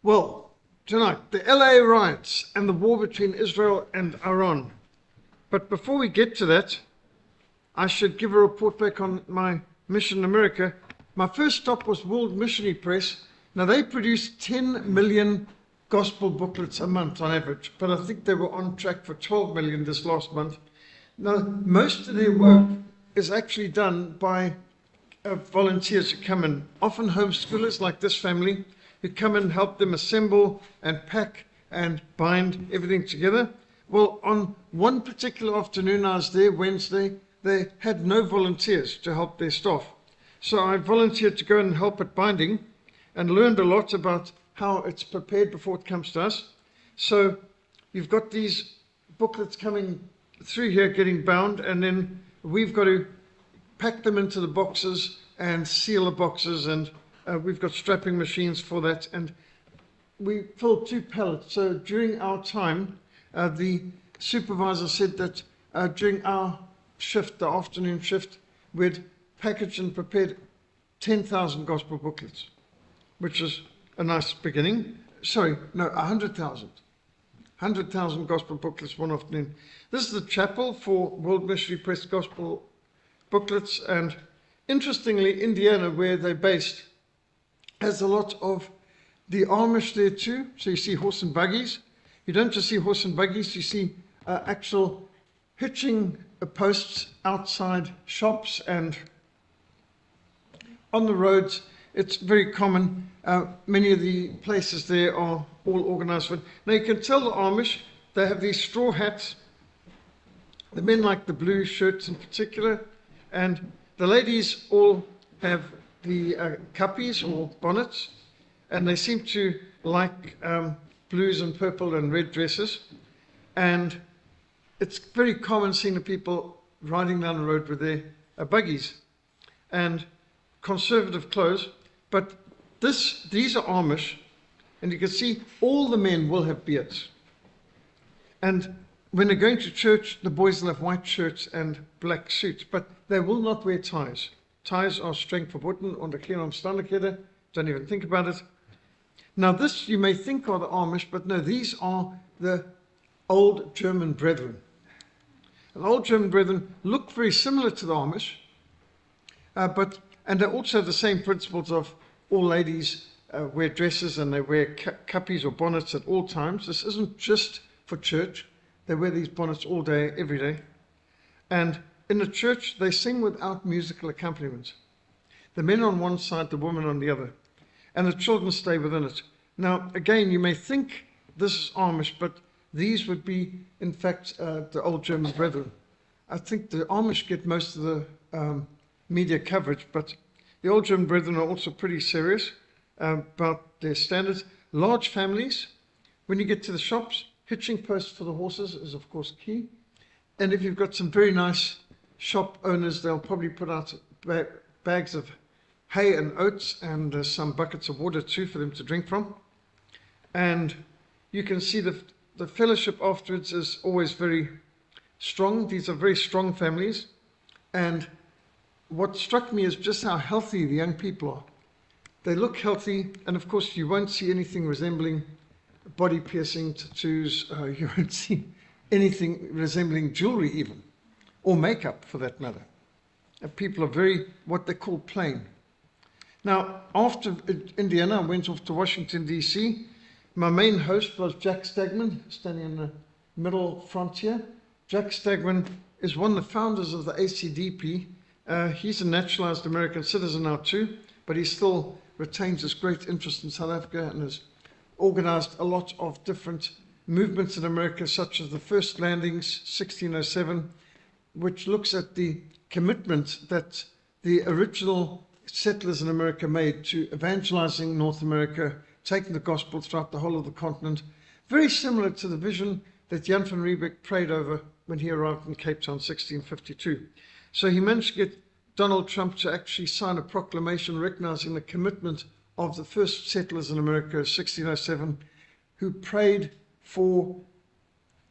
Well, tonight, the LA riots and the war between Israel and Iran. But before we get to that, I should give a report back on my mission in America. My first stop was World Missionary Press. Now, they produce 10 million gospel booklets a month on average, but I think they were on track for 12 million this last month. Now, most of their work is actually done by volunteers who come in, often homeschoolers like this family, who come and help them assemble and pack and bind everything together. Well, on one particular afternoon I was there, Wednesday, they had no volunteers to help their staff. So I volunteered to go and help at binding and learned a lot about how it's prepared before it comes to us. So you've got these booklets coming through here getting bound, and then we've got to pack them into the boxes and seal the boxes, and we've got strapping machines for that, and we filled 2 pallets. So during our time, the supervisor said that during our shift, the afternoon shift, we'd packaged and prepared 10,000 gospel booklets, which is a nice beginning. Sorry, no, 100,000. 100,000 gospel booklets one afternoon. This is the chapel for World Missionary Press gospel booklets, and interestingly, Indiana, where they're based, has a lot of the Amish there too. So you see horse and buggies. You don't just see horse and buggies, you see actual hitching posts outside shops and on the roads. It's very common. Many of the places there are all organized. Now you can tell the Amish, they have these straw hats. The men like the blue shirts in particular, and the ladies all have the kappies or bonnets, and they seem to like blues and purple and red dresses. And it's very common seeing the people riding down the road with their buggies and conservative clothes. But these are Amish, and you can see all the men will have beards. And when they're going to church, the boys will have white shirts and black suits, but they will not wear ties. Ties are streng verboten under geen omstandighede. Don't even think about it. Now this you may think are the Amish, but no, these are the old German brethren. And old German brethren look very similar to the Amish, and they also have the same principles of all ladies wear dresses and they wear kappies or bonnets at all times. This isn't just for church. They wear these bonnets all day, every day. And in the church, they sing without musical accompaniment. The men on one side, the women on the other. And the children stay within it. Now, again, you may think this is Amish, but these would be, in fact, the old German brethren. I think the Amish get most of the media coverage, but the old German brethren are also pretty serious about their standards. Large families. When you get to the shops, hitching posts for the horses is, of course, key. And if you've got some very nice shop owners, they'll probably put out bags of hay and oats and some buckets of water too for them to drink from. And you can see the fellowship afterwards is always very strong. These are very strong families. And what struck me is just how healthy the young people are. They look healthy, and of course you won't see anything resembling body piercing tattoos. You won't see anything resembling jewelry even, or makeup for that matter. And people are very, what they call plain. Now, after Indiana, I went off to Washington, D.C. My main host was Jack Stagman, standing in the middle front here. Jack Stagman is one of the founders of the ACDP. He's a naturalized American citizen now too, but he still retains his great interest in South Africa and has organized a lot of different movements in America, such as the First Landings, 1607, which looks at the commitment that the original settlers in America made to evangelizing North America, taking the gospel throughout the whole of the continent, very similar to the vision that Jan van Riebeeck prayed over when he arrived in Cape Town, 1652. So he managed to get Donald Trump to actually sign a proclamation recognizing the commitment of the first settlers in America, 1607, who prayed for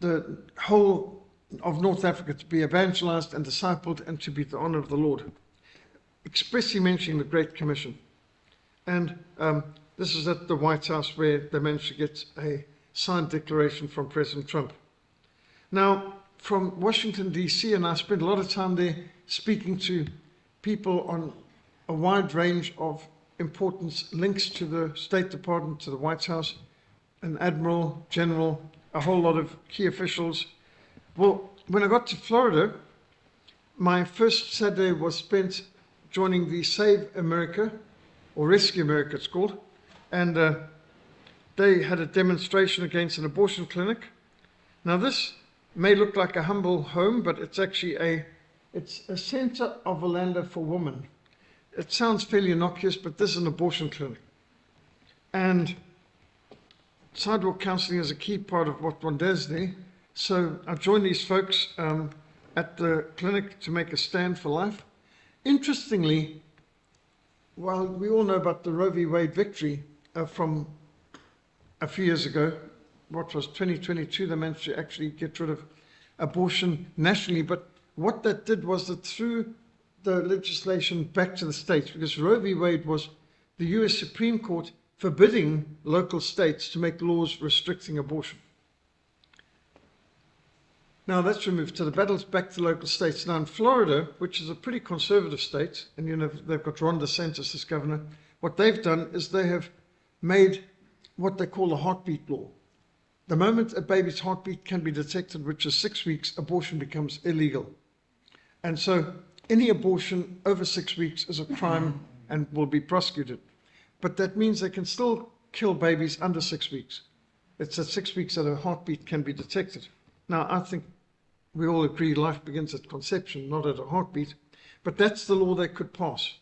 the whole of North Africa to be evangelized and discipled and to be the honor of the Lord, expressly mentioning the Great Commission. And This is at the White House where they managed to get a signed declaration from President Trump. Now, from Washington, D.C., and I spent a lot of time there speaking to people on a wide range of importance, links to the State Department, to the White House, an admiral, general, a whole lot of key officials. Well, when I got to Florida, my first Saturday was spent joining the Save America, or Rescue America it's called, and they had a demonstration against an abortion clinic. Now this may look like a humble home, but it's actually it's a center of Orlando for women. It sounds fairly innocuous, but this is an abortion clinic. And sidewalk counseling is a key part of what one does there. So I joined these folks at the clinic to make a stand for life. Interestingly, while we all know about the Roe v. Wade victory from a few years ago, what was 2022, they managed to actually get rid of abortion nationally. But what that did was that threw the legislation back to the states, because Roe v. Wade was the US Supreme Court forbidding local states to make laws restricting abortion. Now that's removed, so the battle's back to local states. Now in Florida, which is a pretty conservative state, and you know they've got Ron DeSantis as governor, what they've done is they have made what they call a heartbeat law. The moment a baby's heartbeat can be detected, which is 6 weeks, abortion becomes illegal. And so any abortion over 6 weeks is a crime and will be prosecuted. But that means they can still kill babies under 6 weeks. It's at 6 weeks that a heartbeat can be detected. Now, I think we all agree life begins at conception, not at a heartbeat. But that's the law they could pass.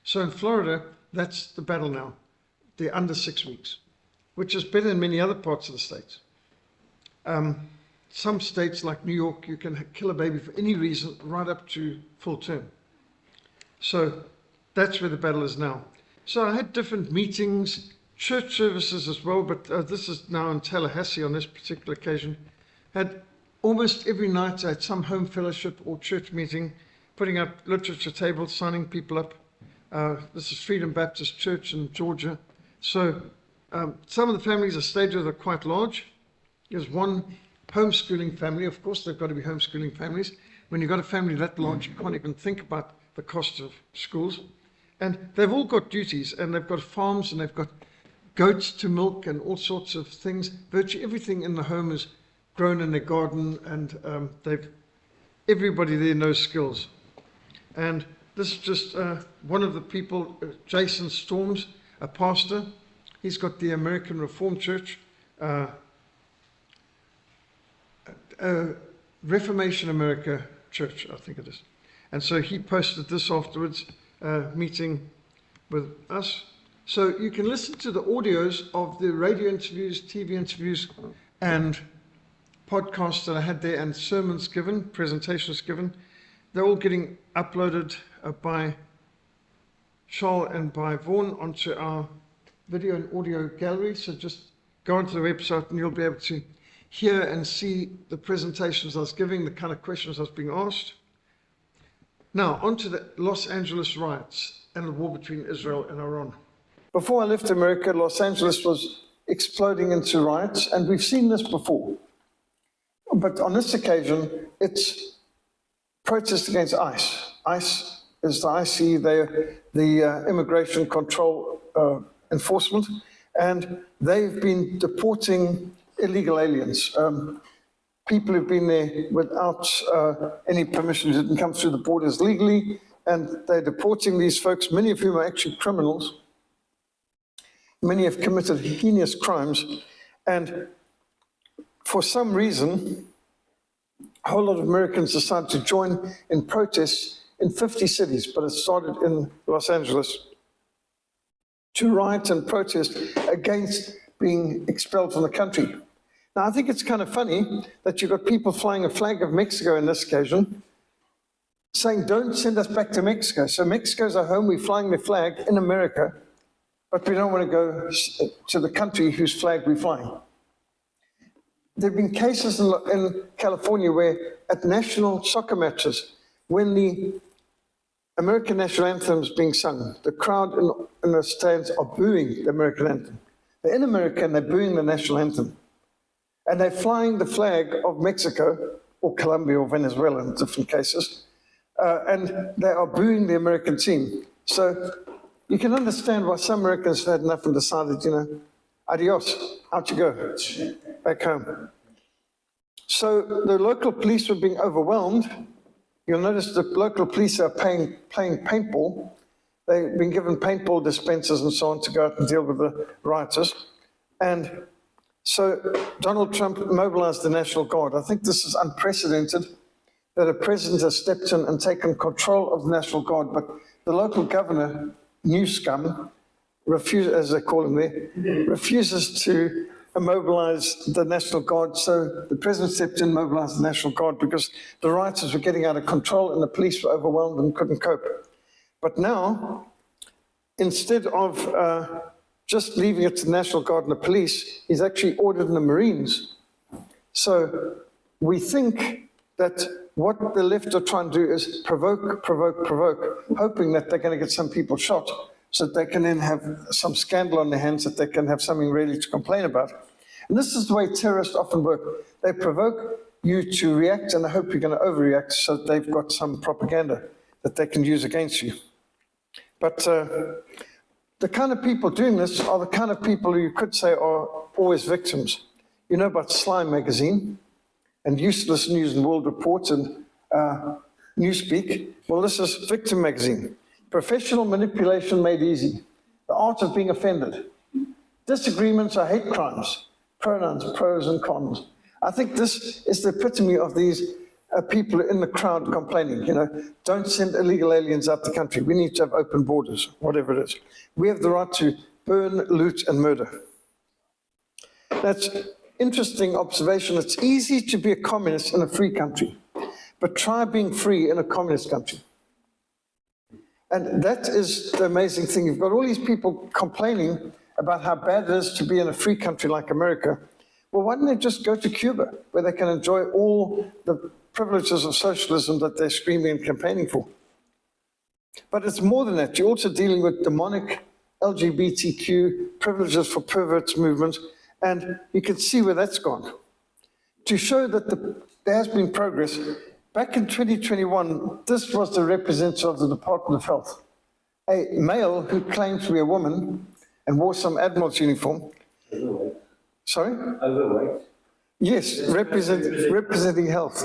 So in Florida, that's the battle now. They're under 6 weeks, which is better than many other parts of the states. Some states like New York, you can kill a baby for any reason right up to full term. So that's where the battle is now. So I had different meetings, church services as well, but this is now in Tallahassee on this particular occasion. Had almost every night I had some home fellowship or church meeting, putting up literature tables, signing people up. This is Freedom Baptist Church in Georgia. So some of the families I stayed with are quite large. There's one homeschooling family. Of course, they've got to be homeschooling families. When you've got a family that large, you can't even think about the cost of schools. And they've all got duties, and they've got farms, and they've got goats to milk and all sorts of things. Virtually everything in the home is grown in their garden, and everybody there knows skills. And this is just one of the people, Jason Storms, a pastor. He's got the American Reformed Church, Reformation America Church, I think it is. And so he posted this afterwards, meeting with us. So you can listen to the audios of the radio interviews, TV interviews, and podcasts that I had there, and sermons given, presentations given. They're all getting uploaded by Charles and by Vaughan onto our video and audio gallery. So just go onto the website and you'll be able to hear and see the presentations I was giving, the kind of questions I was being asked. Now, on to the Los Angeles riots and the war between Israel and Iran. Before I left America, Los Angeles was exploding into riots, and we've seen this before. But on this occasion, it's protest against ICE. ICE is the IC, they're the immigration control enforcement, and they've been deporting illegal aliens. People who've been there without any permission, didn't come through the borders legally, and they're deporting these folks, many of whom are actually criminals. Many have committed heinous crimes, and for some reason, a whole lot of Americans decided to join in protests in 50 cities, but it started in Los Angeles, to riot and protest against being expelled from the country. Now, I think it's kind of funny that you've got people flying a flag of Mexico in this occasion, saying, don't send us back to Mexico. So Mexico's our home, we're flying the flag in America, but we don't want to go to the country whose flag we're flying. There have been cases in California where at national soccer matches, when the American national anthem is being sung. The crowd in the stands are booing the American anthem. They're in America and they're booing the national anthem. And they're flying the flag of Mexico or Colombia or Venezuela in different cases. And they are booing the American team. So you can understand why some Americans have had enough and decided, adios, out you go, back home. So the local police were being overwhelmed. You'll notice the local police are playing paintball. They've been given paintball dispensers and so on to go out and deal with the rioters. And so Donald Trump mobilized the National Guard. I think this is unprecedented that a president has stepped in and taken control of the National Guard, but the local governor, New Scum, as they call him there, refuses to mobilize the National Guard. So the president stepped in, mobilized the National Guard because the rioters were getting out of control and the police were overwhelmed and couldn't cope. But now, instead of just leaving it to the National Guard and the police, he's actually ordered the Marines. So we think that what the left are trying to do is provoke, hoping that they're going to get some people shot so that they can then have some scandal on their hands, that they can have something really to complain about. And this is the way terrorists often work. They provoke you to react, and I hope you're going to overreact so that they've got some propaganda that they can use against you. But the kind of people doing this are the kind of people who you could say are always victims. You know about Slime magazine and Useless News and World Report and Newspeak? Well, this is Victim magazine. Professional manipulation made easy. The art of being offended. Disagreements are hate crimes. Pronouns, pros and cons. I think this is the epitome of these people in the crowd complaining, don't send illegal aliens out the country. We need to have open borders, whatever it is. We have the right to burn, loot, and murder. That's interesting observation. It's easy to be a communist in a free country, but try being free in a communist country. And that is the amazing thing. You've got all these people complaining about how bad it is to be in a free country like America. Well, why don't they just go to Cuba, where they can enjoy all the privileges of socialism that they're screaming and campaigning for? But it's more than that. You're also dealing with demonic LGBTQ privileges for perverts movement, and you can see where that's gone. To show that there has been progress, back in 2021, this was the representative of the Department of Health, a male who claimed to be a woman and wore some admiral's uniform. Overweight. Sorry? Overweight. Yes, representing health.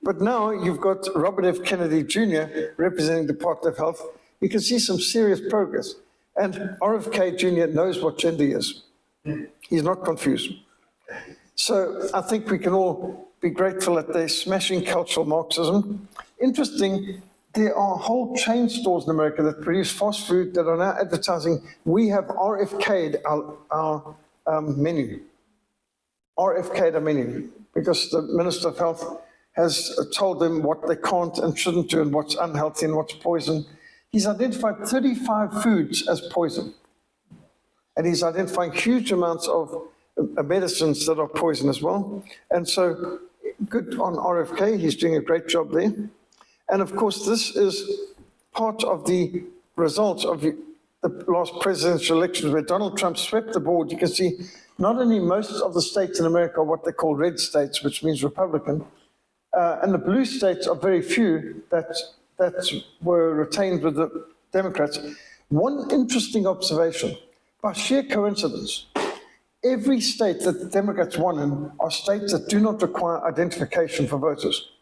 But now you've got Robert F. Kennedy Jr. representing the Department of Health. You can see some serious progress. And RFK Jr. knows what gender he is. He's not confused. So I think we can all be grateful that they're smashing cultural Marxism. Interesting, there are whole chain stores in America that produce fast food that are now advertising, we have RFK'd our menu. RFK'd our menu, because the Minister of Health has told them what they can't and shouldn't do and what's unhealthy and what's poison. He's identified 35 foods as poison. And he's identifying huge amounts of medicines that are poison as well. And so good on RFK, he's doing a great job there. And of course, this is part of the results of the last presidential elections where Donald Trump swept the board. You can see not only most of the states in America are what they call red states, which means Republican, and the blue states are very few that were retained with the Democrats. One interesting observation, by sheer coincidence, every state that the Democrats won in are states that do not require identification for voters.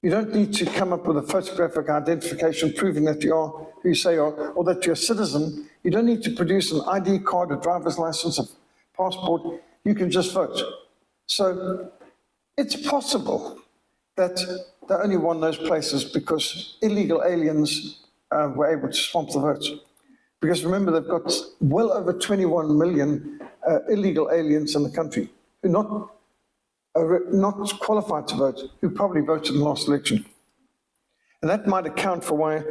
You don't need to come up with a photographic identification proving that you are who you say you are, or that you're a citizen. You don't need to produce an ID card, a driver's license, a passport. You can just vote. So it's possible that they only won those places because illegal aliens were able to swamp the votes. Because remember, they've got well over 21 million illegal aliens in the country who are not qualified to vote, who probably voted in the last election. And that might account for why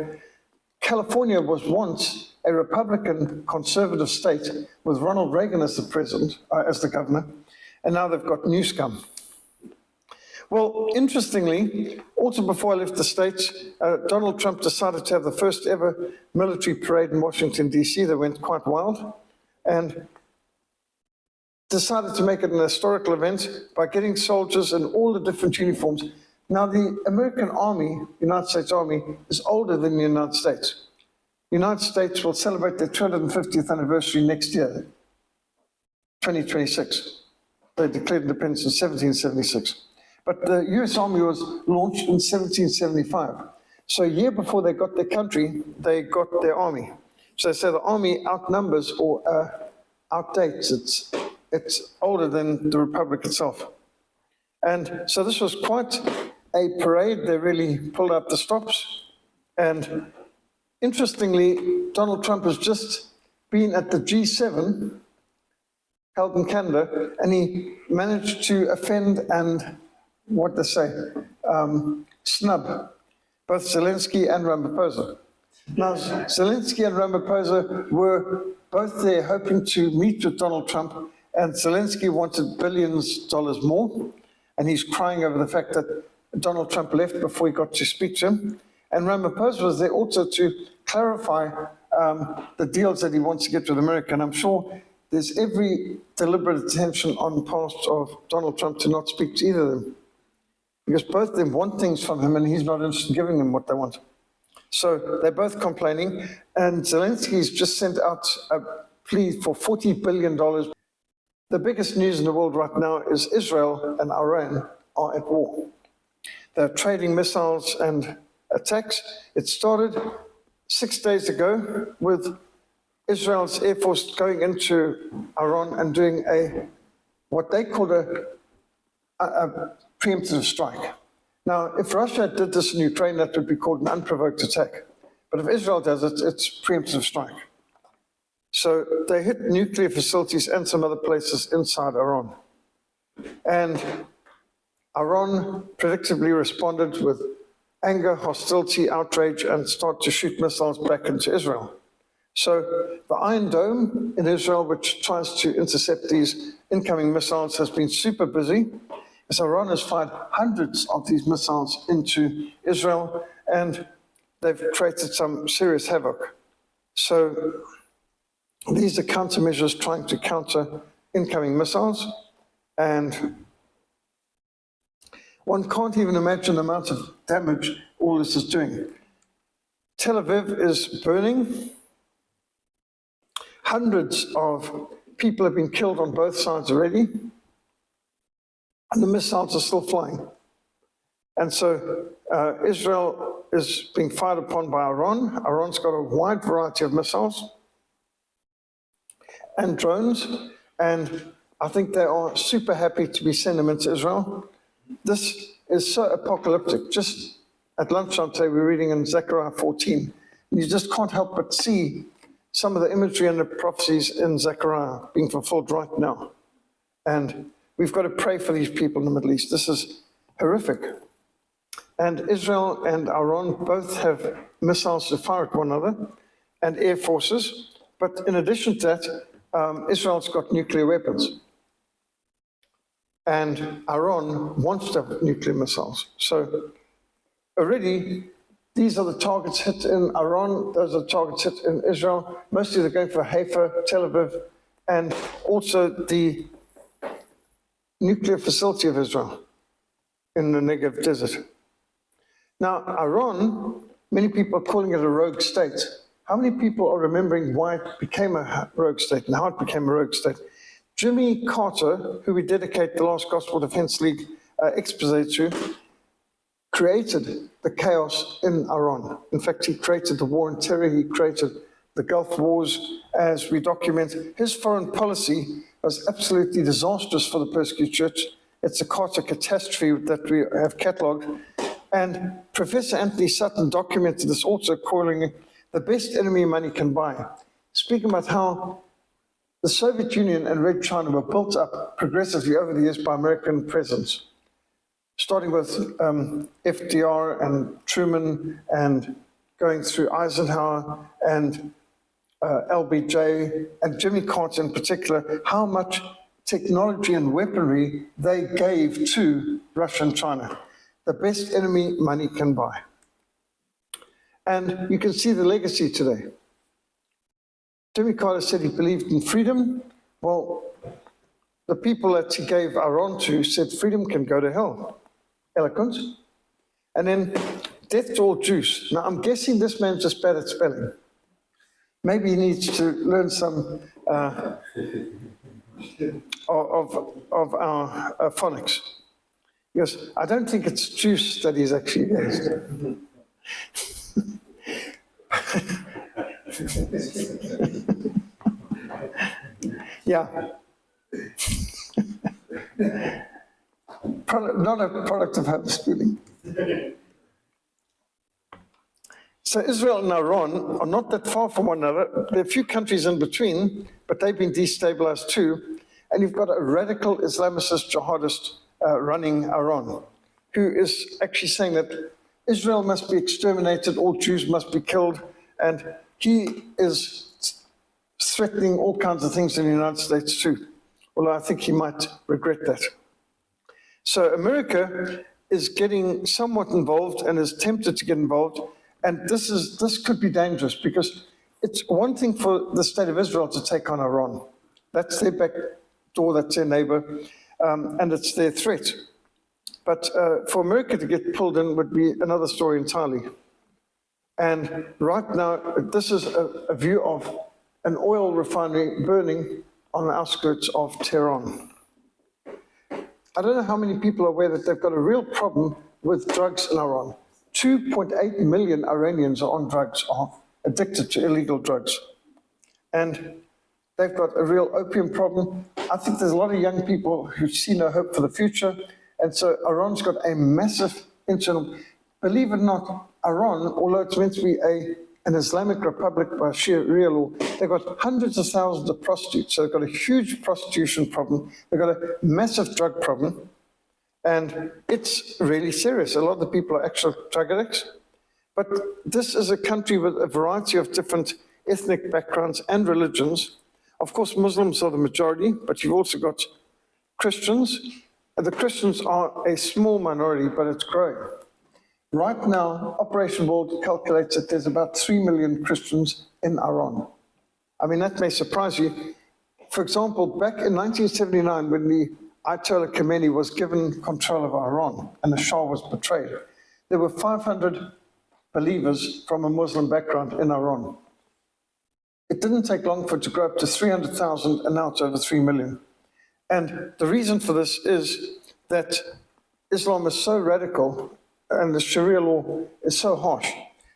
California was once a Republican conservative state with Ronald Reagan as the president, as the governor, and now they've got New Scum. Well, interestingly, also before I left the States, Donald Trump decided to have the first ever military parade in Washington, D.C. that went quite wild, and decided to make it an historical event by getting soldiers in all the different uniforms. Now, the American Army, United States Army, is older than the United States. The United States will celebrate their 250th anniversary next year, 2026. They declared independence in 1776. But the US Army was launched in 1775. So a year before they got their country, they got their army. So they say the army outnumbers or outdates. It's older than the Republic itself. And so this was quite a parade. They really pulled out the stops. And interestingly, Donald Trump has just been at the G7 held in Canada, and he managed to offend and, what they say, snub both Zelensky and Ramaphosa. Now, Zelensky and Ramaphosa were both there hoping to meet with Donald Trump, and Zelensky wanted billions of dollars more, and he's crying over the fact that Donald Trump left before he got to speak to him. And Ramaphosa was there also to clarify the deals that he wants to get with America, and I'm sure there's every deliberate intention on the part of Donald Trump to not speak to either of them, because both of them want things from him and he's not interested in giving them what they want. So they're both complaining, and Zelensky's just sent out a plea for $40 billion. The biggest news in the world right now is Israel and Iran are at war. They're trading missiles and attacks. It started 6 days ago with Israel's Air Force going into Iran and doing what they called a preemptive strike. Now, if Russia did this in Ukraine, that would be called an unprovoked attack. But if Israel does it, it's preemptive strike. So they hit nuclear facilities and some other places inside Iran. And Iran predictably responded with anger, hostility, outrage, and started to shoot missiles back into Israel. So the Iron Dome in Israel, which tries to intercept these incoming missiles, has been super busy. As Iran has fired hundreds of these missiles into Israel, and they've created some serious havoc. So these are countermeasures trying to counter incoming missiles, and one can't even imagine the amount of damage all this is doing. Tel Aviv is burning. Hundreds of people have been killed on both sides already, and the missiles are still flying. And so Israel is being fired upon by Iran. Iran's got a wide variety of missiles and drones, and I think they are super happy to be sending them into Israel. This is so apocalyptic. Just at lunchtime today, we were reading in Zechariah 14, and you just can't help but see some of the imagery and the prophecies in Zechariah being fulfilled right now. And we've got to pray for these people in the Middle East. This is horrific. And Israel and Iran both have missiles to fire at one another and air forces. But in addition to that, Israel's got nuclear weapons. And Iran wants to have nuclear missiles. So already, these are the targets hit in Iran, those are the targets hit in Israel. Mostly they're going for Haifa, Tel Aviv, and also the nuclear facility of Israel in the Negev desert. Now, Iran, many people are calling it a rogue state. How many people are remembering why it became a rogue state and how it became a rogue state? Jimmy Carter, who we dedicate the Last Gospel Defense League expose to, created the chaos in Iran. In fact, he created the war on terror, he created the Gulf Wars, as we document. His foreign policy was absolutely disastrous for the persecuted church. It's a Carter catastrophe that we have catalogued. And Professor Anthony Sutton documented this also, calling it the best enemy money can buy, speaking about how the Soviet Union and Red China were built up progressively over the years by American presidents, starting with FDR and Truman and going through Eisenhower and LBJ and Jimmy Carter in particular, how much technology and weaponry they gave to Russia and China. The best enemy money can buy. And you can see the legacy today. Jimmy Carter said he believed in freedom. Well, the people that he gave Iran to said freedom can go to hell. Eloquent. And then death to all Jews. Now, I'm guessing this man's just bad at spelling. Maybe he needs to learn some of our phonics. Because I don't think it's juice that he's actually against. Yeah. Not a product of homeschooling. So Israel and Iran are not that far from one another. There are a few countries in between, but they've been destabilized too. And you've got a radical Islamicist jihadist running Iran, who is actually saying that Israel must be exterminated, all Jews must be killed, and he is threatening all kinds of things in the United States too. Well, I think he might regret that. So America is getting somewhat involved and is tempted to get involved, and this could be dangerous because it's one thing for the state of Israel to take on Iran. That's their back door, that's their neighbor, and it's their threat. But for America to get pulled in would be another story entirely. And right now, this is a view of an oil refinery burning on the outskirts of Tehran. I don't know how many people are aware that they've got a real problem with drugs in Iran. 2.8 million Iranians are on drugs, are addicted to illegal drugs. And they've got a real opium problem. I think there's a lot of young people who see no hope for the future. And so Iran's got a massive internal, believe it or not, Iran, although it's meant to be an Islamic republic by Sharia law, they've got hundreds of thousands of prostitutes. So they've got a huge prostitution problem. They've got a massive drug problem. And it's really serious. A lot of the people are actual drug addicts. But this is a country with a variety of different ethnic backgrounds and religions. Of course, Muslims are the majority, but you've also got Christians. The Christians are a small minority, but it's growing. Right now, Operation World calculates that there's about 3 million Christians in Iran. I mean, that may surprise you. For example, back in 1979, when the Ayatollah Khomeini was given control of Iran and the Shah was betrayed, there were 500 believers from a Muslim background in Iran. It didn't take long for it to grow up to 300,000, and now it's over 3 million. And the reason for this is that Islam is so radical and the Sharia law is so harsh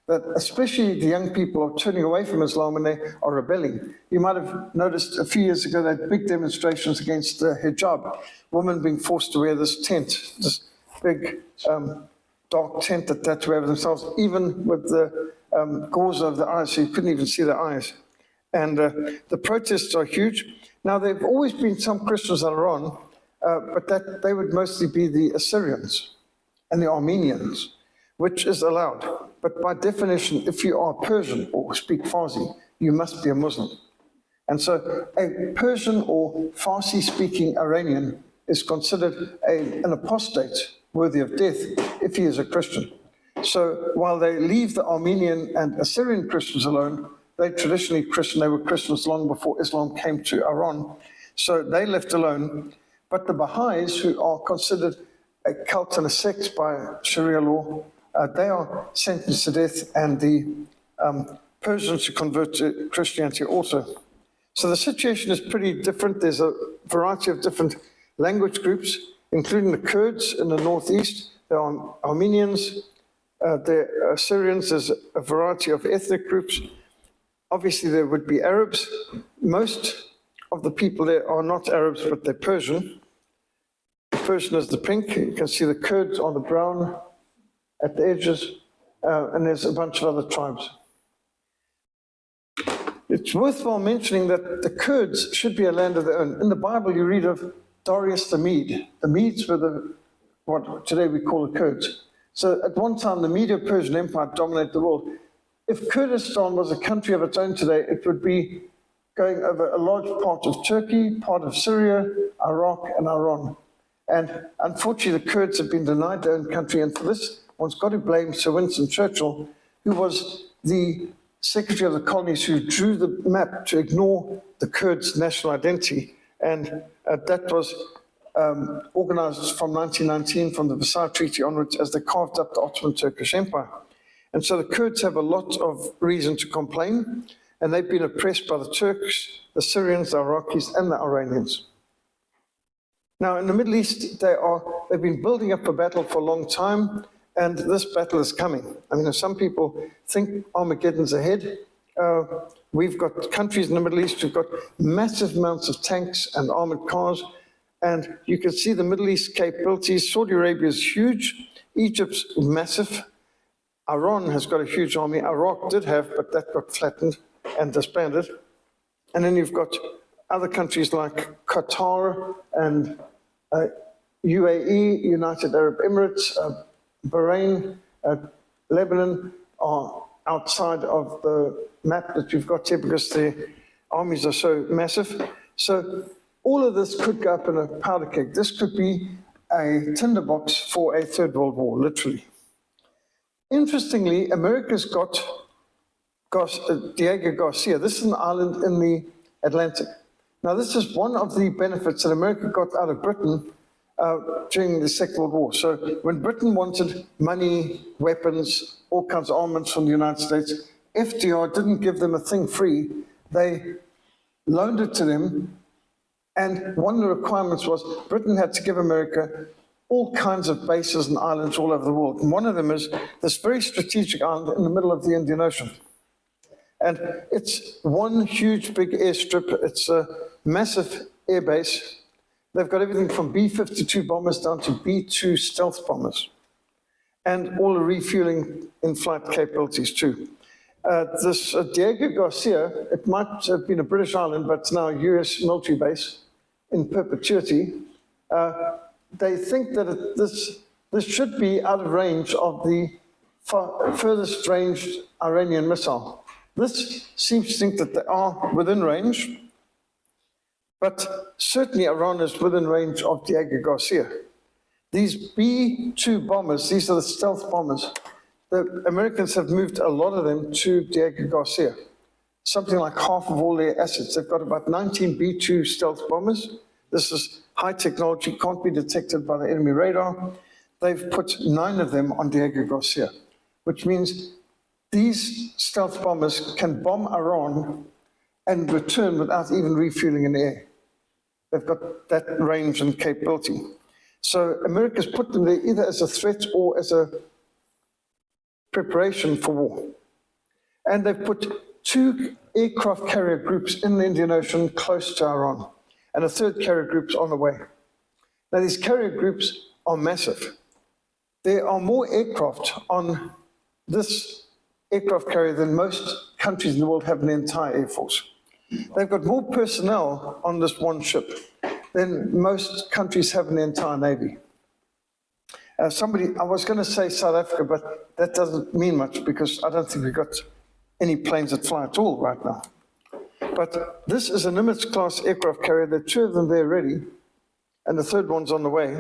that especially the young people are turning away from Islam and they are rebelling. You might have noticed a few years ago they had big demonstrations against hijab, women being forced to wear this tent, this big dark tent that they had to wear themselves, even with the gauze over their eyes, so you couldn't even see their eyes. And the protests are huge. Now, there have always been some Christians in Iran, but that they would mostly be the Assyrians and the Armenians, which is allowed. But by definition, if you are Persian or speak Farsi, you must be a Muslim. And so a Persian or Farsi-speaking Iranian is considered an apostate worthy of death if he is a Christian. So while they leave the Armenian and Assyrian Christians alone, they're traditionally Christian. They were Christians long before Islam came to Iran. So they left alone. But the Baha'is, who are considered a cult and a sect by Sharia law, they are sentenced to death, and the Persians who convert to Christianity also. So the situation is pretty different. There's a variety of different language groups, including the Kurds in the northeast. There are Armenians, there are Syrians. There's a variety of ethnic groups. Obviously, there would be Arabs. Most of the people there are not Arabs, but they're Persian. Persian is the pink. You can see the Kurds are the brown at the edges, and there's a bunch of other tribes. It's worthwhile mentioning that the Kurds should be a land of their own. In the Bible, you read of Darius the Mede. The Medes were what today we call the Kurds. So at one time, the Medo-Persian Empire dominated the world. If Kurdistan was a country of its own today, it would be going over a large part of Turkey, part of Syria, Iraq, and Iran. And unfortunately, the Kurds have been denied their own country, and for this, one's got to blame Sir Winston Churchill, who was the Secretary of the Colonies who drew the map to ignore the Kurds' national identity, and that was organized from 1919, from the Versailles Treaty onwards, as they carved up the Ottoman Turkish Empire. And so the Kurds have a lot of reason to complain, and they've been oppressed by the Turks, the Syrians, the Iraqis, and the Iranians. Now, in the Middle East, they've been building up a battle for a long time, and this battle is coming. I mean, some people think Armageddon's ahead. We've got countries in the Middle East who've got massive amounts of tanks and armored cars, and you can see the Middle East capabilities. Saudi Arabia is huge. Egypt's massive. Iran has got a huge army. Iraq did have, but that got flattened and disbanded. And then you've got other countries like Qatar and UAE, United Arab Emirates, Bahrain, Lebanon are outside of the map that you've got here because the armies are so massive. So all of this could go up in a powder keg. This could be a tinderbox for a third world war, literally. Interestingly, America's got Diego Garcia. This is an island in the Atlantic. Now, this is one of the benefits that America got out of Britain during the Second World War. So when Britain wanted money, weapons, all kinds of armaments from the United States, FDR didn't give them a thing free. They loaned it to them. And one of the requirements was Britain had to give America all kinds of bases and islands all over the world. And one of them is this very strategic island in the middle of the Indian Ocean. And it's one huge big airstrip. It's a massive air base. They've got everything from B-52 bombers down to B-2 stealth bombers, and all the refueling in-flight capabilities too. This Diego Garcia, it might have been a British island, but it's now a US military base in perpetuity. They think that this should be out of range of the furthest ranged Iranian missile. This seems to think that they are within range, but certainly Iran is within range of Diego Garcia. These B-2 bombers, these are the stealth bombers. The Americans have moved a lot of them to Diego Garcia, something like half of all their assets. They've got about 19 B-2 stealth bombers. This is high technology, can't be detected by the enemy radar. They've put 9 of them on Diego Garcia, which means these stealth bombers can bomb Iran and return without even refueling in the air. They've got that range and capability. So America's put them there either as a threat or as a preparation for war. And they've put 2 aircraft carrier groups in the Indian Ocean close to Iran, and a 3rd carrier group's on the way. Now, these carrier groups are massive. There are more aircraft on this aircraft carrier than most countries in the world have in the entire Air Force. They've got more personnel on this one ship than most countries have in the entire Navy. I was going to say South Africa, but that doesn't mean much because I don't think we've got any planes that fly at all right now. But this is a Nimitz-class aircraft carrier. There are 2 of them there already, and the 3rd one's on the way.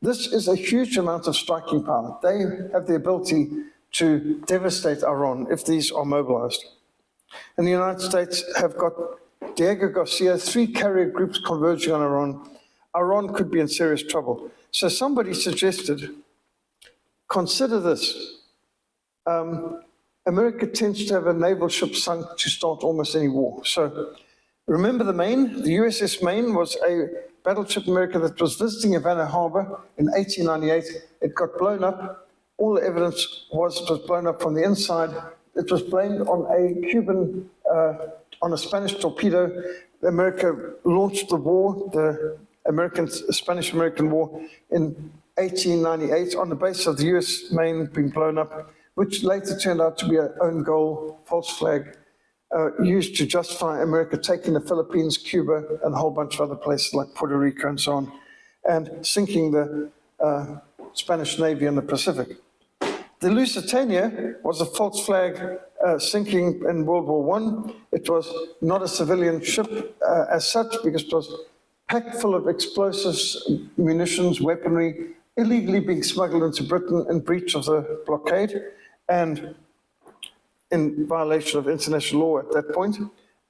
This is a huge amount of striking power. They have the ability to devastate Iran if these are mobilized. And the United States have got Diego Garcia, 3 carrier groups converging on Iran. Iran could be in serious trouble. So somebody suggested, consider this. America tends to have a naval ship sunk to start almost any war. So remember the Maine? The USS Maine was a battleship America that was visiting Havana Harbor in 1898. It got blown up. All the evidence was it was blown up from the inside. It was blamed on a Cuban, on a Spanish torpedo. America launched the war, the Spanish-American War in 1898 on the basis of the US Maine being blown up, which later turned out to be an own goal, false flag, used to justify America taking the Philippines, Cuba, and a whole bunch of other places like Puerto Rico and so on, and sinking the Spanish Navy in the Pacific. The Lusitania was a false flag sinking in World War I. It was not a civilian ship as such because it was packed full of explosives, munitions, weaponry, illegally being smuggled into Britain in breach of the blockade and in violation of international law at that point.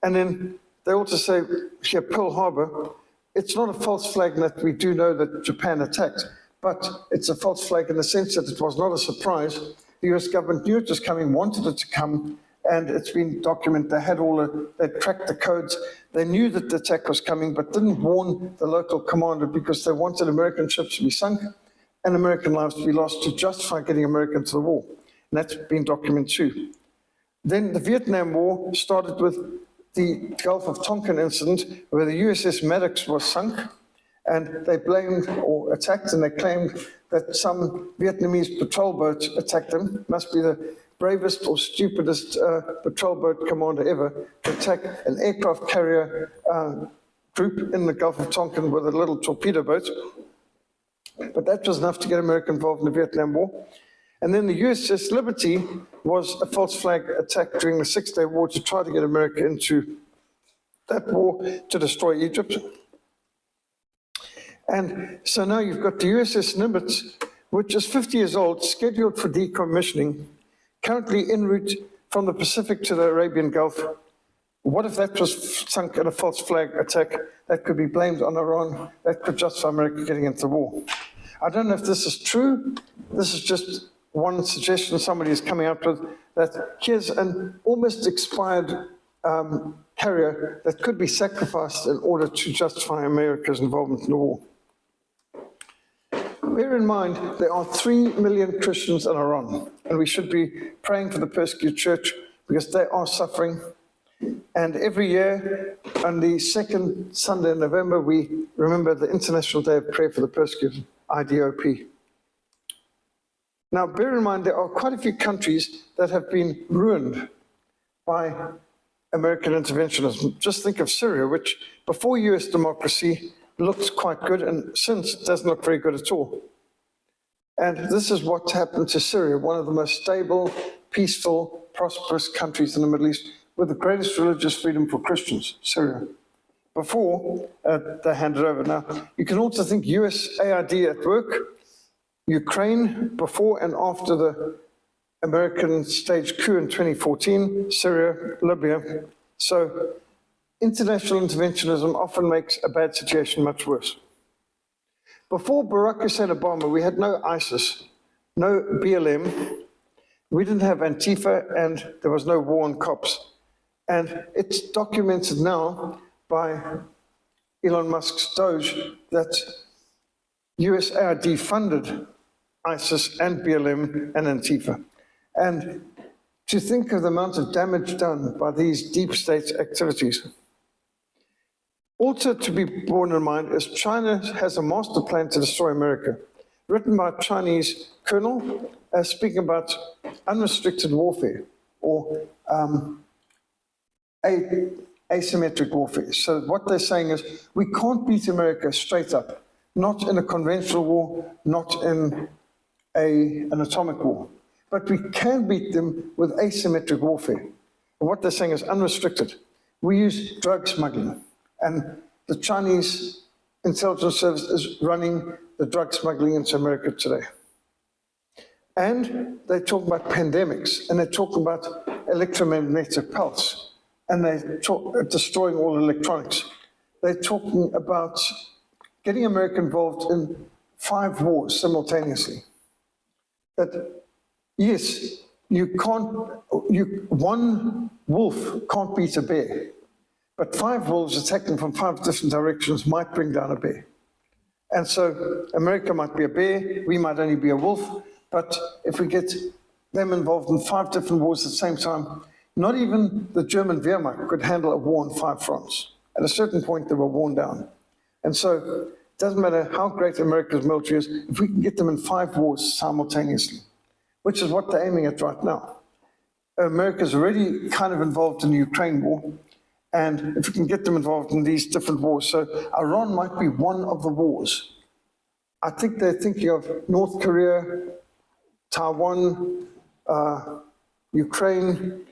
And then they also say here, Pearl Harbor, it's not a false flag that we do know that Japan attacked, but it's a false flag in the sense that it was not a surprise. The US government knew it was coming, wanted it to come, and it's been documented. They tracked the codes. They knew that the attack was coming, but didn't warn the local commander because they wanted American ships to be sunk and American lives to be lost to justify getting America into the war. And that's been documented too. Then the Vietnam War started with the Gulf of Tonkin incident where the USS Maddox was sunk, and they blamed or attacked, and they claimed that some Vietnamese patrol boats attacked them. Must be the bravest or stupidest patrol boat commander ever to attack an aircraft carrier group in the Gulf of Tonkin with a little torpedo boat. But that was enough to get America involved in the Vietnam War. And then the USS Liberty was a false flag attack during the Six-Day War to try to get America into that war to destroy Egypt. And so now you've got the USS Nimitz, which is 50 years old, scheduled for decommissioning, currently en route from the Pacific to the Arabian Gulf. What if that was sunk in a false flag attack that could be blamed on Iran, that could justify America getting into the war? I don't know if this is true. This is just one suggestion somebody is coming up with, that here's an almost expired carrier that could be sacrificed in order to justify America's involvement in the war. Bear in mind, there are 3 million Christians in Iran, and we should be praying for the persecuted church because they are suffering. And every year, on the second Sunday in November, we remember the International Day of Prayer for the Persecuted, IDOP. Now, bear in mind, there are quite a few countries that have been ruined by American interventionism. Just think of Syria, which before US democracy looked quite good, and since it doesn't look very good at all. And this is what happened to Syria, one of the most stable, peaceful, prosperous countries in the Middle East, with the greatest religious freedom for Christians, Syria. Before they handed over. Now, you can also think USAID at work, Ukraine before and after the American staged coup in 2014, Syria, Libya. So international interventionism often makes a bad situation much worse. Before Barack Hussein Obama, we had no ISIS, no BLM, we didn't have Antifa, and there was no war on cops. And it's documented now by Elon Musk's Doge that USAID funded ISIS and BLM and Antifa. And to think of the amount of damage done by these deep state activities. Also to be borne in mind is China has a master plan to destroy America, written by a Chinese colonel speaking about unrestricted warfare or asymmetric warfare. So what they're saying is we can't beat America straight up, not in a conventional war, not in an atomic war, but we can beat them with asymmetric warfare. And what they're saying is unrestricted. We use drug smuggling, and the Chinese intelligence service is running the drug smuggling into America today. And they talk about pandemics, and they talk about electromagnetic pulse, and they talk destroying all electronics. They're talking about getting America involved in 5 wars simultaneously. That, yes, one wolf can't beat a bear, but 5 wolves attacking from 5 different directions might bring down a bear. And so America might be a bear, we might only be a wolf, but if we get them involved in 5 different wars at the same time, not even the German Wehrmacht could handle a war on 5 fronts. At a certain point, they were worn down. And so it doesn't matter how great America's military is, if we can get them in 5 wars simultaneously, which is what they're aiming at right now. America's already kind of involved in the Ukraine war, and if we can get them involved in these different wars. So Iran might be one of the wars. I think they're thinking of North Korea, Taiwan, Ukraine,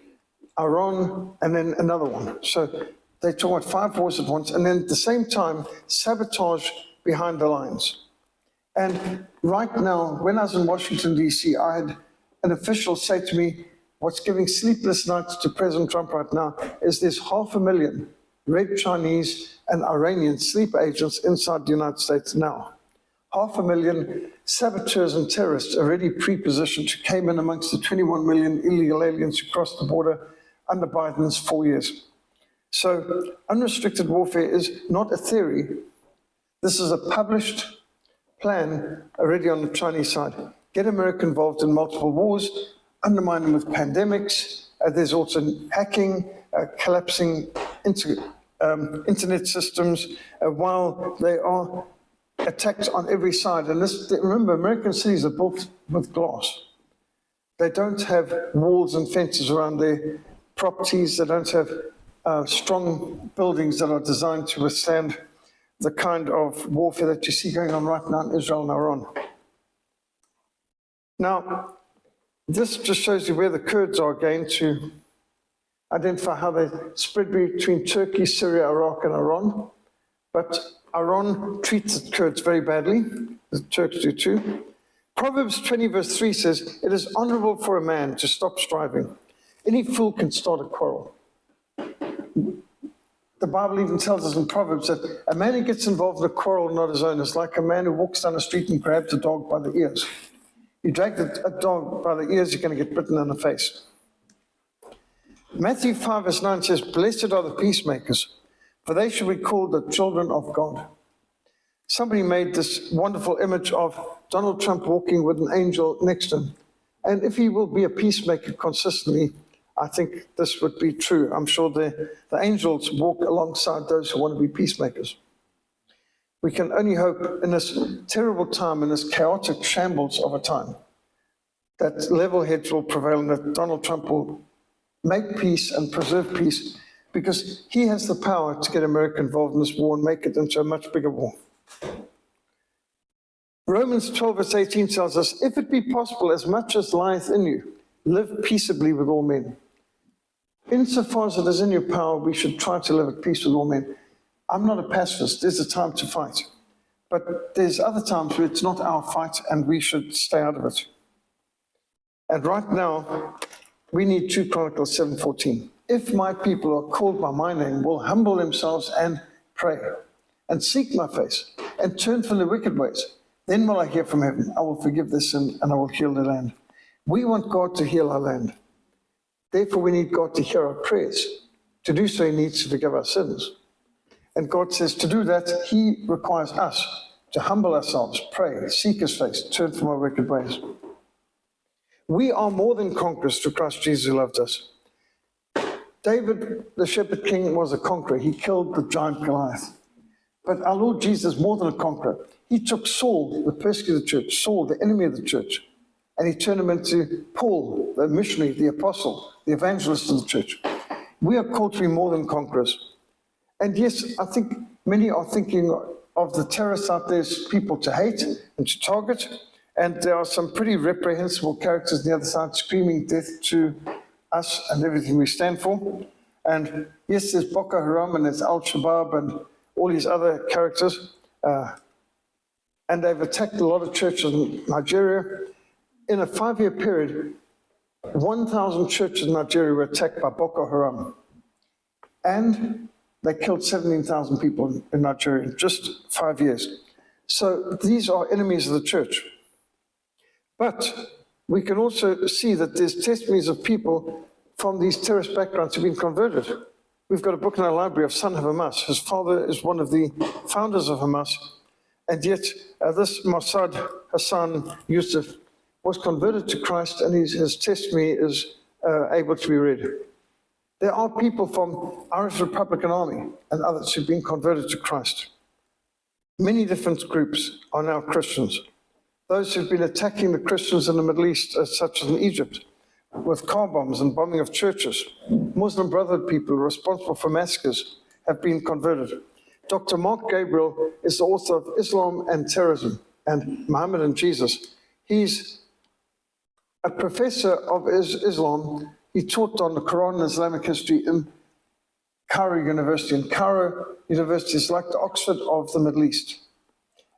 Iran, and then another one. So They talk about 5 wars at once, and then at the same time, sabotage behind the lines. And right now, when I was in Washington, D.C., I had an official say to me, what's giving sleepless nights to President Trump right now is there's 500,000 Red Chinese and Iranian sleeper agents inside the United States now. 500,000 saboteurs and terrorists already pre-positioned who came in amongst the 21 million illegal aliens who crossed the border under Biden's 4 years. So unrestricted warfare is not a theory. This is a published plan already on the Chinese side. Get America involved in multiple wars, undermine them with pandemics. There's also hacking, collapsing into internet systems while they are attacked on every side. And this, remember, American cities are built with glass. They don't have walls and fences around their properties. They don't have strong buildings that are designed to withstand the kind of warfare that you see going on right now in Israel and Iran. Now, this just shows you where the Kurds are going to identify how they spread between Turkey, Syria, Iraq, and Iran. But Iran treats the Kurds very badly. The Turks do too. Proverbs 20 verse 3 says, it is honorable for a man to stop striving. Any fool can start a quarrel. The Bible even tells us in Proverbs that a man who gets involved in a quarrel not his own is like a man who walks down the street and grabs a dog by the ears. You drag a dog by the ears, you're going to get bitten in the face. Matthew 5 verse 9 says, blessed are the peacemakers, for they shall be called the children of God. Somebody made this wonderful image of Donald Trump walking with an angel next to him. And if he will be a peacemaker consistently, I think this would be true. I'm sure the angels walk alongside those who want to be peacemakers. We can only hope in this terrible time, in this chaotic shambles of a time, that level heads will prevail and that Donald Trump will make peace and preserve peace, because he has the power to get America involved in this war and make it into a much bigger war. Romans 12 verse 18 tells us, if it be possible, as much as lieth in you, live peaceably with all men. Insofar as it is in your power, we should try to live at peace with all men. I'm not a pacifist. There's a time to fight. But there's other times where it's not our fight and we should stay out of it. And right now, we need 2 Chronicles 7:14. If my people are called by my name, will humble themselves and pray, and seek my face, and turn from their wicked ways, then will I hear from heaven. I will forgive their sin, and I will heal their land. We want God to heal our land. Therefore, we need God to hear our prayers. To do so, he needs to forgive our sins. And God says to do that, he requires us to humble ourselves, pray, seek his face, turn from our wicked ways. We are more than conquerors through Christ Jesus who loved us. David, the shepherd king, was a conqueror. He killed the giant Goliath. But our Lord Jesus, more than a conqueror, he took Saul, the persecutor of the church, Saul, the enemy of the church, and he turned him into Paul, the missionary, the apostle, the evangelist of the church. We are called to be more than conquerors. And yes, I think many are thinking of the terrorists out there as people to hate and to target. And there are some pretty reprehensible characters on the other side screaming death to us and everything we stand for. And yes, there's Boko Haram and there's Al-Shabaab and all these other characters. And they've attacked a lot of churches in Nigeria. In a 5-year period, 1,000 churches in Nigeria were attacked by Boko Haram. And they killed 17,000 people in Nigeria in just 5 years. So these are enemies of the church. But we can also see that there's testimonies of people from these terrorist backgrounds who've been converted. We've got a book in our library of Son of Hamas. His father is one of the founders of Hamas. And yet this Mossad Hassan Yusuf was converted to Christ, and his testimony is able to be read. There are people from Irish Republican Army and others who've been converted to Christ. Many different groups are now Christians. Those who've been attacking the Christians in the Middle East, such as in Egypt, with car bombs and bombing of churches. Muslim Brotherhood people responsible for massacres have been converted. Dr. Mark Gabriel is the author of Islam and Terrorism and Muhammad and Jesus. He's a professor of Islam. He taught on the Quran and Islamic history in Cairo University. And Cairo University is like the Oxford of the Middle East.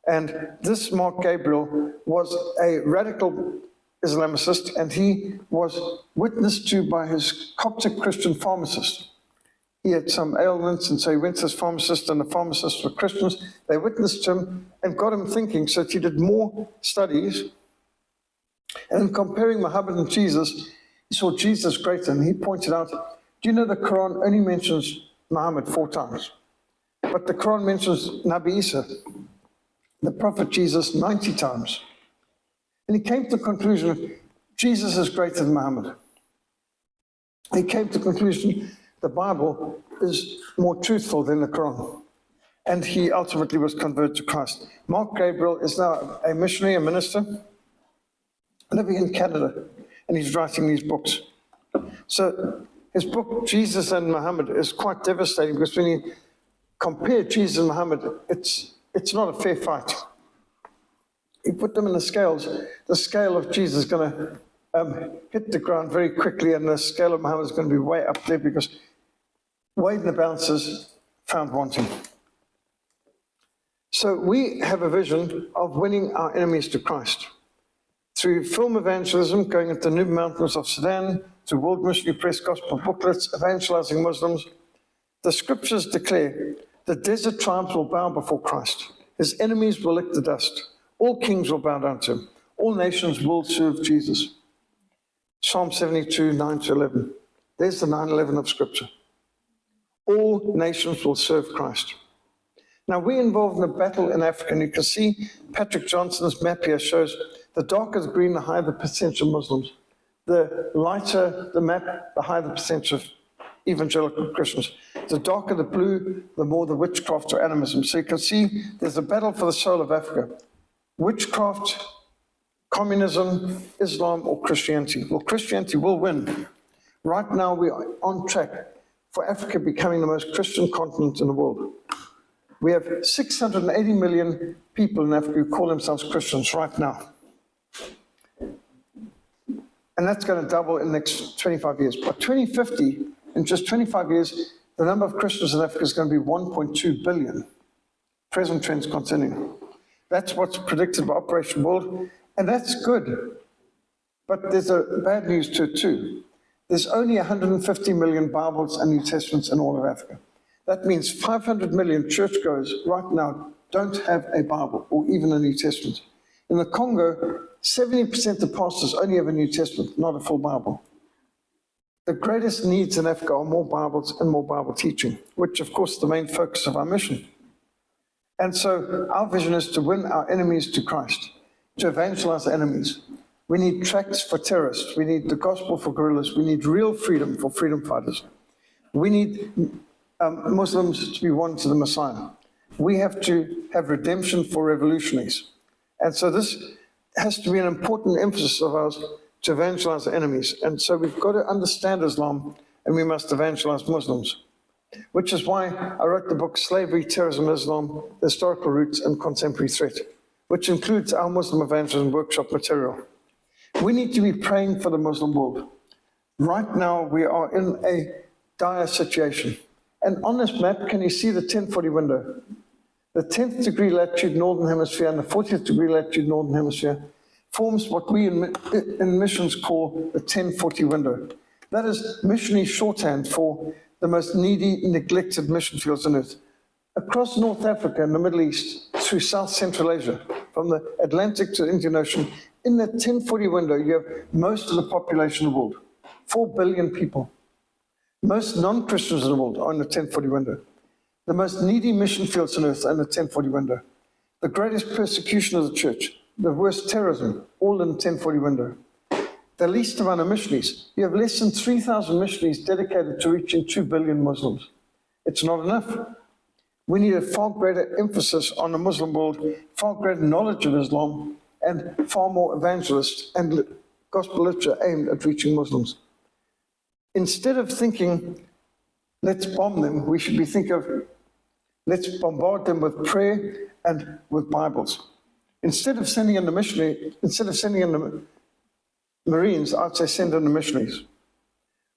And this Mark Gabriel was a radical Islamicist, and he was witnessed to by his Coptic Christian pharmacist. He had some ailments, and so he went to his pharmacist, and the pharmacists were Christians. They witnessed him and got him thinking, so he did more studies. And in comparing Muhammad and Jesus, he saw Jesus greater, and he pointed out, do you know the Quran only mentions Muhammad 4 times? But the Quran mentions Nabi Isa, the prophet Jesus, 90 times. And he came to the conclusion Jesus is greater than Muhammad. He came to the conclusion the Bible is more truthful than the Quran. And he ultimately was converted to Christ. Mark Gabriel is now a missionary, a minister, living in Canada, and he's writing these books. So his book, Jesus and Muhammad, is quite devastating, because when you compare Jesus and Muhammad, it's not a fair fight. You put them in the scales, the scale of Jesus is going to hit the ground very quickly, and the scale of Muhammad is going to be way up there, because weighed in the balances, found wanting. So we have a vision of winning our enemies to Christ. Through film evangelism, going into the Nub Mountains of Sudan, through World Missionary Press gospel booklets, evangelizing Muslims, the scriptures declare the desert tribes will bow before Christ. His enemies will lick the dust. All kings will bow down to him. All nations will serve Jesus. Psalm 72, 9-11. There's the 9-11 of Scripture. All nations will serve Christ. Now, we're involved in a battle in Africa, and you can see Patrick Johnson's map here shows the darker the green, the higher the percentage of Muslims. The lighter the map, the higher the percentage of evangelical Christians. The darker the blue, the more the witchcraft or animism. So you can see there's a battle for the soul of Africa. Witchcraft, communism, Islam, or Christianity. Well, Christianity will win. Right now, we are on track for Africa becoming the most Christian continent in the world. We have 680 million people in Africa who call themselves Christians right now. And that's going to double in the next 25 years. By 2050, in just 25 years, the number of Christians in Africa is going to be 1.2 billion. Present trends continuing. That's what's predicted by Operation World, and that's good. But there's a bad news to it too. There's only 150 million Bibles and New Testaments in all of Africa. That means 500 million churchgoers right now don't have a Bible or even a New Testament. In the Congo, 70% of pastors only have a New Testament, not a full Bible. The greatest needs in Africa are more Bibles and more Bible teaching, which of course is the main focus of our mission. And so our vision is to win our enemies to Christ, to evangelize enemies. We need tracts for terrorists. We need the gospel for guerrillas. We need real freedom for freedom fighters. We need Muslims to be won to the Messiah. We have to have redemption for revolutionaries. And so this has to be an important emphasis of ours, to evangelize enemies. And so we've got to understand Islam, and we must evangelize Muslims. Which is why I wrote the book Slavery, Terrorism, Islam, the Historical Roots and Contemporary Threat, which includes our Muslim evangelism workshop material. We need to be praying for the Muslim world. Right now, we are in a dire situation. And on this map, can you see the 1040 window? The 10th degree latitude Northern Hemisphere and the 40th degree latitude Northern Hemisphere forms what we in missions call the 1040 window. That is missionary shorthand for the most needy, neglected mission fields on earth. Across North Africa and the Middle East, through South Central Asia, from the Atlantic to the Indian Ocean, in that 1040 window, you have most of the population of the world, 4 billion people. Most non-Christians in the world are in the 1040 window. The most needy mission fields on earth are in the 1040 window. The greatest persecution of the church, the worst terrorism, all in the 1040 window. The least amount of missionaries. You have less than 3,000 missionaries dedicated to reaching 2 billion Muslims. It's not enough. We need a far greater emphasis on the Muslim world, far greater knowledge of Islam, and far more evangelists and gospel literature aimed at reaching Muslims. Instead of thinking, let's bomb them, we should be thinking of, let's bombard them with prayer and with Bibles. Instead of sending in the missionary, instead of sending in the Marines, I'd say send in the missionaries.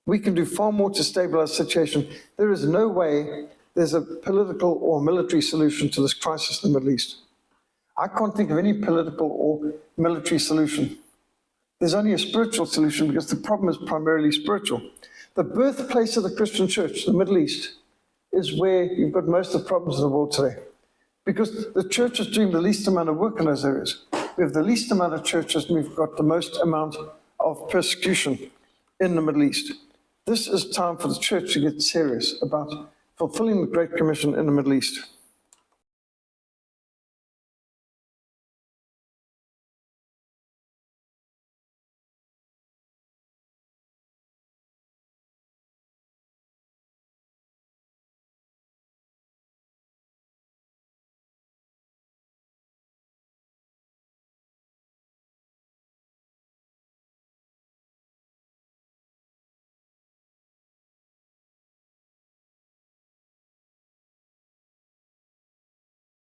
We can do far more to stabilize the situation. There is no way there's a political or military solution to this crisis in the Middle East. I can't think of any political or military solution. There's only a spiritual solution because the problem is primarily spiritual. The birthplace of the Christian church, the Middle East, is where you've got most of the problems in the world today. Because the church is doing the least amount of work in those areas. We have the least amount of churches and we've got the most amount of persecution in the Middle East. This is time for the church to get serious about fulfilling the Great Commission in the Middle East.